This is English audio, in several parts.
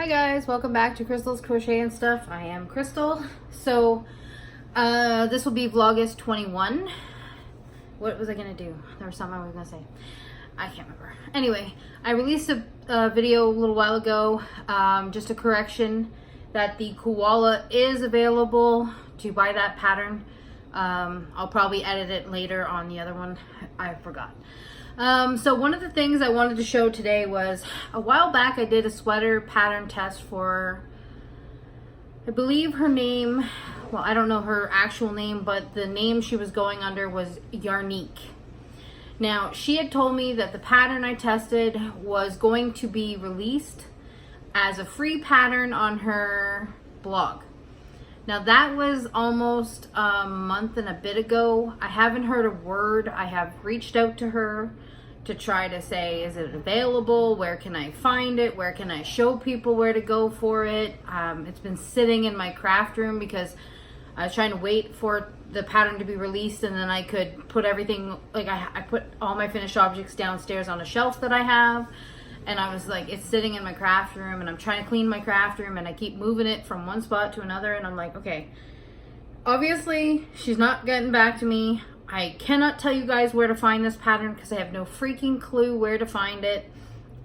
Hi guys, welcome back to Crystal's Crochet and Stuff. I am Crystal. So this will be Vlogust 21. What was I gonna do? There was something I was gonna say. I can't remember. Anyway, I released a video a little while ago, just a correction that the koala is available to buy that pattern. I'll probably edit it later on the other one. I forgot. So one of the things I wanted to show today was a while back I did a sweater pattern test for, I believe her name, well, I don't know her actual name, but the name she was going under was Yarnique. Now, she had told me that the pattern I tested was going to be released as a free pattern on her blog. Now, that was almost a month and a bit ago. I haven't heard a word. I have reached out to her to try to say, is it available? Where can I find it? Where can I show people where to go for it? It's been sitting in my craft room because I was trying to wait for the pattern to be released, and then I could put everything, like I put all my finished objects downstairs on a shelf that I have. And I was like, it's sitting in my craft room, and I'm trying to clean my craft room, and I keep moving it from one spot to another, and I'm like, okay, obviously she's not getting back to me. I cannot tell you guys where to find this pattern because I have no freaking clue where to find it.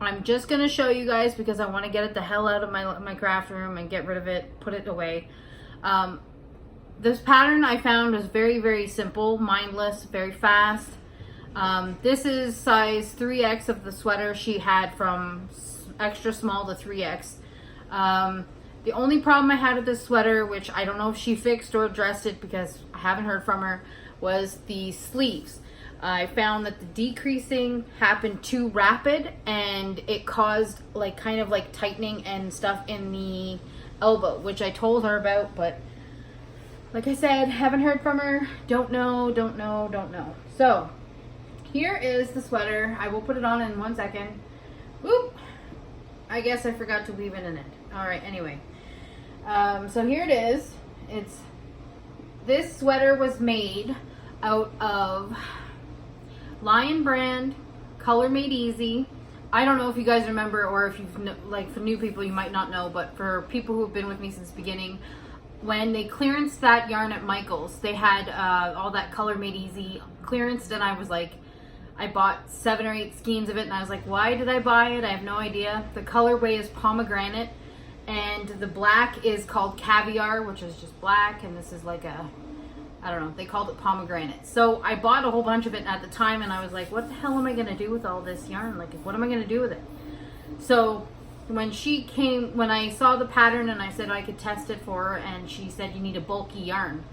I'm just going to show you guys because I want to get it the hell out of my craft room and get rid of it, put it away. This pattern I found was very, very simple, mindless, very fast. This is size 3X of the sweater she had, from extra small to 3X. The only problem I had with this sweater, which I don't know if she fixed or addressed it because I haven't heard from her, was the sleeves. I found that the decreasing happened too rapid and it caused like kind of like tightening and stuff in the elbow, which I told her about, but like I said, haven't heard from her. Don't know. So here is the sweater. I will put it on in 1 second. Whoop! I guess I forgot to weave it in it. Alright, anyway. So here it is. This sweater was made out of Lion brand, color made easy. I don't know if you guys remember, or if you've, like, for new people you might not know, but for people who have been with me since the beginning, when they clearanced that yarn at Michael's, they had all that color made easy clearanced, and I was like, I bought 7 or 8 skeins of it, and I was like, why did I buy it? I have no idea. The colorway is pomegranate, and the black is called caviar, which is just black, and this is like a, I don't know, they called it pomegranate. So I bought a whole bunch of it at the time, and I was like, what the hell am I going to do with all this yarn? Like, what am I going to do with it? So when she came, when I saw the pattern and I said I could test it for her, and she said you need a bulky yarn,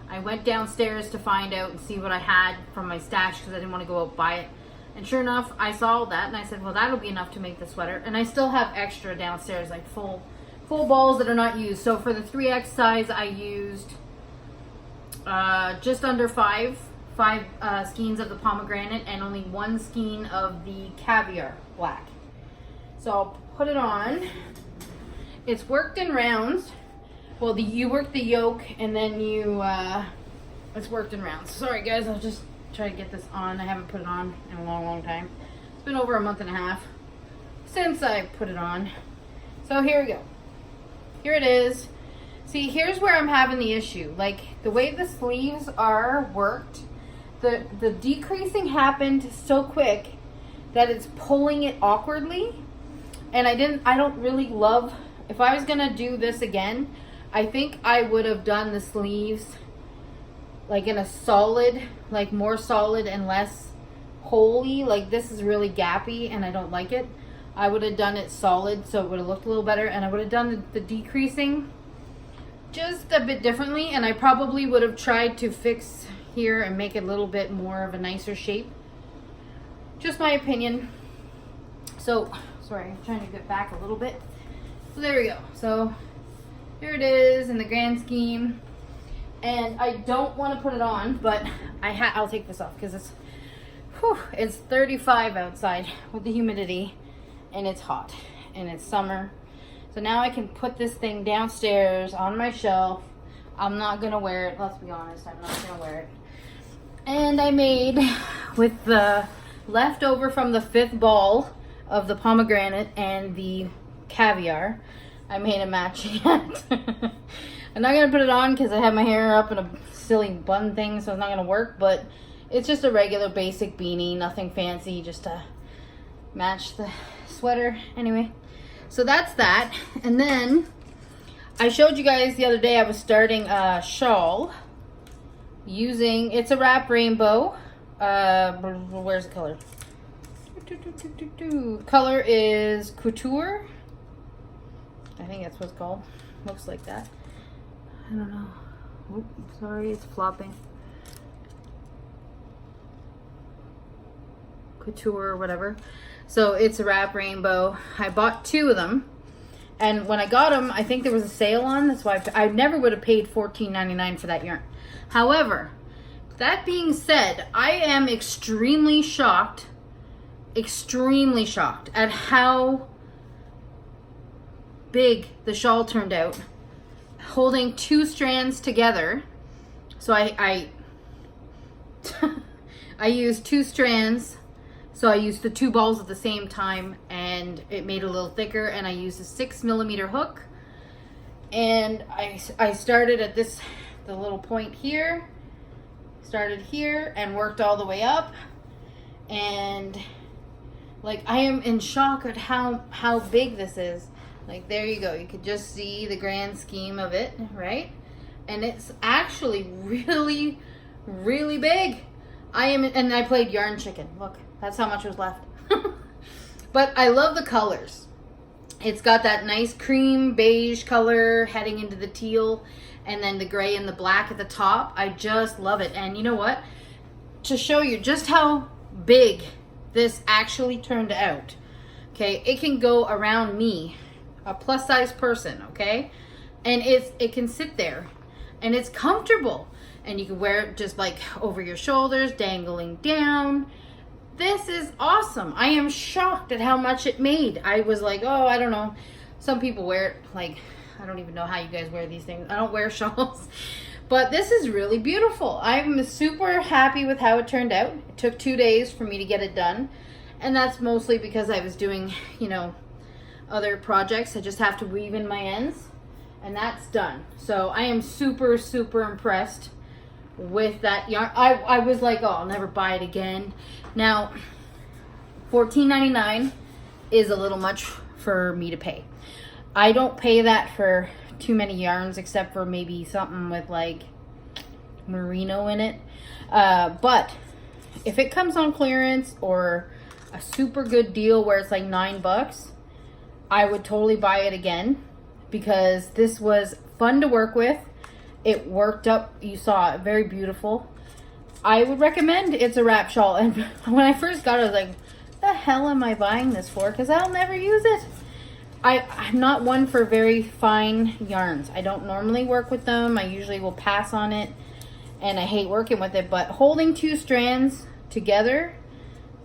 I went downstairs to find out and see what I had from my stash because I didn't want to go out and buy it. And sure enough, I saw that and I said, well, that'll be enough to make the sweater. And I still have extra downstairs, like full balls that are not used. So for the 3X size, I used just under five skeins of the pomegranate and only 1 skein of the caviar black. So I'll put it on. It's worked in rounds. Well, you work the yoke and then it's worked in rounds. Sorry guys, I'll just try to get this on. I haven't put it on in a long time. It's been over a month and a half since I put it on. So here we go. Here it is. See, here's where I'm having the issue. Like, the way the sleeves are worked, the decreasing happened so quick that it's pulling it awkwardly. And I don't really love, if I was gonna do this again, I think I would have done the sleeves like in a solid, like more solid and less holey. Like, this is really gappy and I don't like it. I would have done it solid so it would have looked a little better, and I would have done the decreasing just a bit differently, and I probably would have tried to fix here and make it a little bit more of a nicer shape. Just my opinion. So, sorry, I'm trying to get back a little bit. So there we go. So here it is in the grand scheme. And I don't want to put it on, but I'll take this off because it's 35 outside with the humidity, and it's hot, and it's summer. So now I can put this thing downstairs on my shelf. I'm not gonna wear it, let's be honest, I'm not gonna wear it. And I made, with the leftover from the 5th ball of the pomegranate and the caviar, I made a matching hat. I'm not going to put it on because I have my hair up in a silly bun thing, so it's not going to work. But it's just a regular basic beanie, nothing fancy, just to match the sweater. Anyway, so that's that. And then I showed you guys the other day I was starting a shawl using, it's a wrap rainbow. Where's the color? Color is couture. I think that's what it's called. Looks like that. I don't know. Oop, sorry, it's flopping. Couture or whatever. So it's a wrap rainbow. I bought 2 of them. And when I got them, I think there was a sale on. That's why I never would have paid $14.99 for that yarn. However, that being said, I am extremely shocked at how big the shawl turned out. Holding 2 strands together. So I used 2 strands. So I used the 2 balls at the same time, and it made it a little thicker, and I used a 6mm hook. And I started at the little point here, started here, and worked all the way up. And like, I am in shock at how big this is. Like, there you go. You could just see the grand scheme of it, right? And it's actually really, really big. And I played yarn chicken. Look. That's how much was left. But I love the colors. It's got that nice cream beige color heading into the teal, and then the gray and the black at the top. I just love it. And you know what? To show you just how big this actually turned out. Okay, it can go around me, a plus size person, okay? And it can sit there, and it's comfortable. And you can wear it just like over your shoulders, dangling down. This is awesome. I am shocked at how much it made. I was like, oh, I don't know. Some people wear it like, I don't even know how you guys wear these things. I don't wear shawls. But this is really beautiful. I'm super happy with how it turned out. It took 2 days for me to get it done. And that's mostly because I was doing, you know, other projects. I just have to weave in my ends. And that's done. So I am super, super impressed with that yarn. I was like, oh, I'll never buy it again. Now, $14.99 is a little much for me to pay. I don't pay that for too many yarns, except for maybe something with like merino in it. But if it comes on clearance or a super good deal where it's like $9, I would totally buy it again, because this was fun to work with. It worked up, you saw it, very beautiful. I would recommend It's a Wrap Shawl. And when I first got it, I was like, what the hell am I buying this for? Because I'll never use it. I'm not one for very fine yarns. I don't normally work with them. I usually will pass on it, and I hate working with it. But holding 2 strands together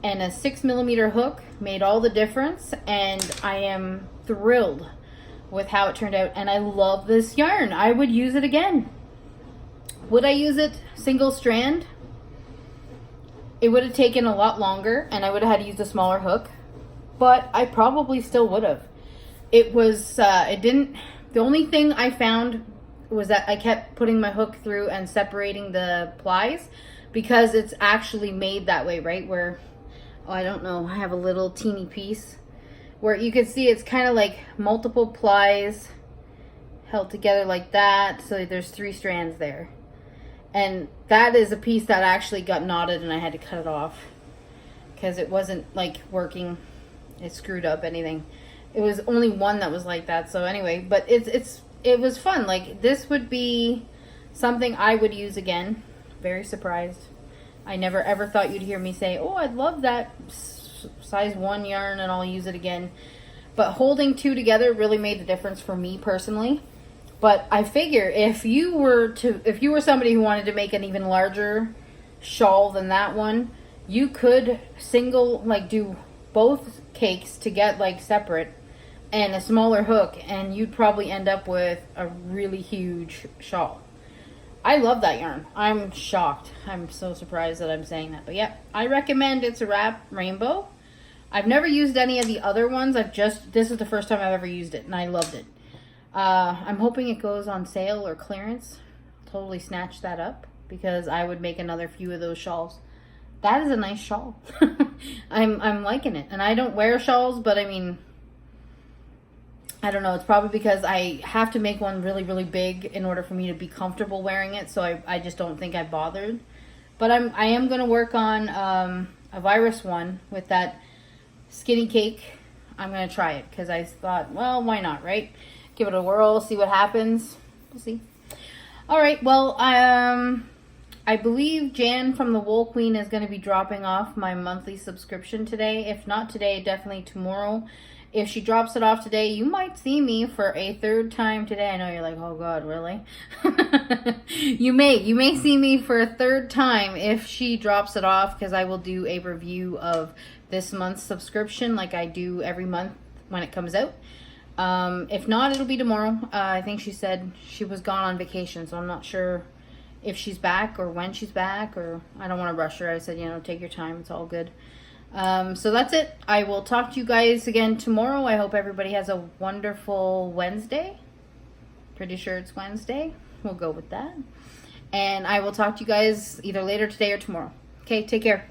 and a 6mm hook made all the difference, and I am thrilled with how it turned out. And I love this yarn. I would use it again. Would I use it single strand? It would have taken a lot longer, and I would have had to use a smaller hook, but I probably still would have. It was, it didn't, the only thing I found was that I kept putting my hook through and separating the plies, because it's actually made that way, right? Where, oh, I don't know, I have a little teeny piece where you can see it's kind of like multiple plies held together like that. So there's 3 strands there. And that is a piece that actually got knotted, and I had to cut it off because it wasn't like working. It screwed up anything. It was only one that was like that. So anyway, but it was fun. Like, this would be something I would use again. Very surprised. I never ever thought you'd hear me say, oh, I'd love that size 1 yarn and I'll use it again. But holding 2 together really made the difference for me personally. But I figure if you were somebody who wanted to make an even larger shawl than that one, you could do both cakes to get like separate and a smaller hook, and you'd probably end up with a really huge shawl. I love that yarn. I'm shocked. I'm so surprised that I'm saying that. But yeah, I recommend It's a Wrap Rainbow. I've never used any of the other ones. This is the first time I've ever used it, and I loved it. I'm hoping it goes on sale or clearance. Totally snatch that up because I would make another few of those shawls. That is a nice shawl. I'm liking it. And I don't wear shawls, but I mean, I don't know. It's probably because I have to make one really, really big in order for me to be comfortable wearing it. So I just don't think I bothered. But I am going to work on a virus one with that skinny cake. I'm going to try it because I thought, well, why not, right? Give it a whirl, see what happens. We'll see. All right, well, I believe Jan from the Wool Queen is going to be dropping off my monthly subscription today. If not today, definitely tomorrow. If she drops it off today, you might see me for a third time today. I know you're like, oh God, really? You may see me for a third time if she drops it off, because I will do a review of this month's subscription like I do every month when it comes out. If not, it'll be tomorrow. I think she said she was gone on vacation, so I'm not sure if she's back or when she's back, or I don't want to rush her. I said, you know, take your time. It's all good. So that's it. I will talk to you guys again tomorrow. I hope everybody has a wonderful Wednesday. Pretty sure it's Wednesday. We'll go with that. And I will talk to you guys either later today or tomorrow. Okay, take care.